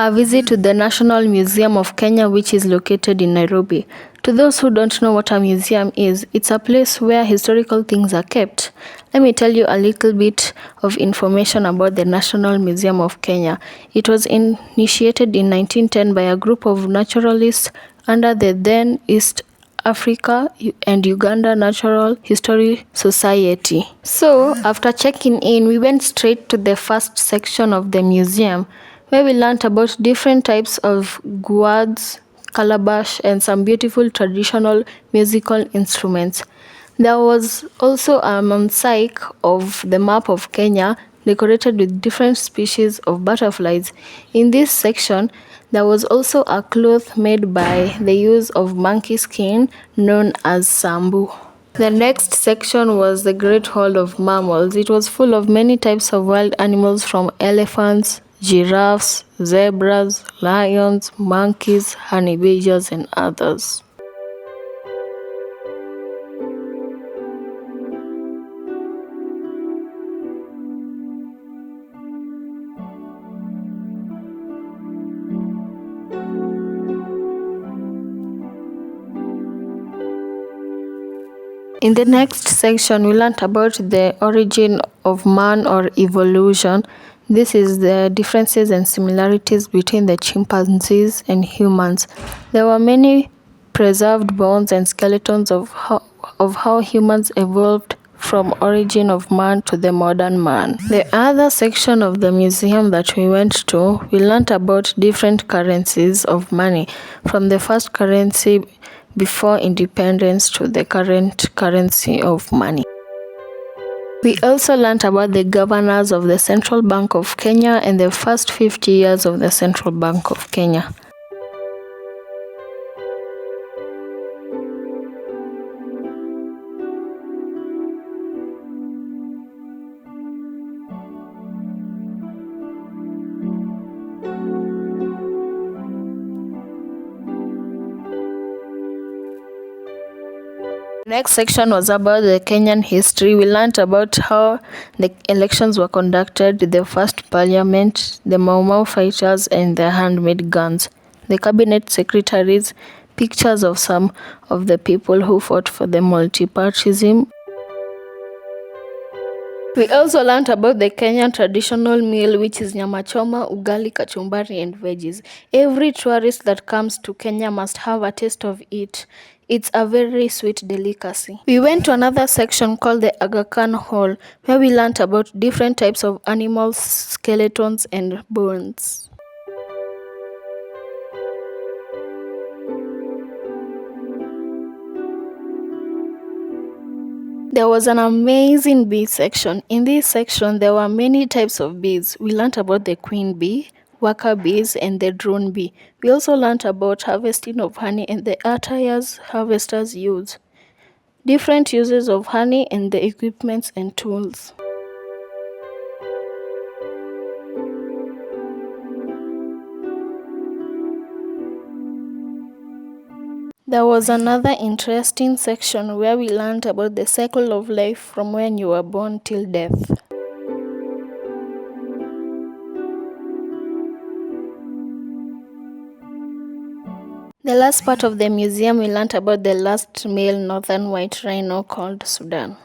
A visit to the National Museum of Kenya, which is located in Nairobi. To those who don't know what a museum is, it's a place where historical things are kept. Let me tell you a little bit of information about the National Museum of Kenya. It was initiated in 1910 by a group of naturalists under the then East Africa and Uganda Natural History Society. So, after checking in, we went straight to the first section of the museum, where we learned about different types of gourds, calabash, and some beautiful traditional musical instruments. There was also a mosaic of the map of Kenya, decorated with different species of butterflies. In this section, there was also a cloth made by the use of monkey skin known as sambu. The next section was the Great Hall of Mammals. It was full of many types of wild animals from elephants, giraffes, zebras, lions, monkeys, honey badgers, and others. In the next section, we learned about the origin of man or evolution. This is the differences and similarities between the chimpanzees and humans. There were many preserved bones and skeletons of how humans evolved from origin of man to the modern man. The other section of the museum that we went to, we learned about different currencies of money, from the first currency before independence to the current currency of money. We also learned about the governors of the Central Bank of Kenya and the first 50 years of the Central Bank of Kenya. Next section was about the Kenyan history. We learned about how the elections were conducted, the first parliament, the Mau Mau fighters, and the handmade guns, the cabinet secretaries, pictures of some of the people who fought for the multipartyism. We also learned about the Kenyan traditional meal, which is nyama choma, ugali, kachumbari, and veggies. Every tourist that comes to Kenya must have a taste of it. It's a very sweet delicacy. We went to another section called the Aga Khan Hall, where we learned about different types of animals, skeletons, and bones. There was an amazing bee section. In this section, there were many types of bees. We learned about the queen bee, worker bees, and the drone bee. We also learned about harvesting of honey and the attires harvesters use, different uses of honey, and the equipments and tools. There was another interesting section where we learned about the cycle of life from when you were born till death. The last part of the museum, we learned about the last male northern white rhino called Sudan.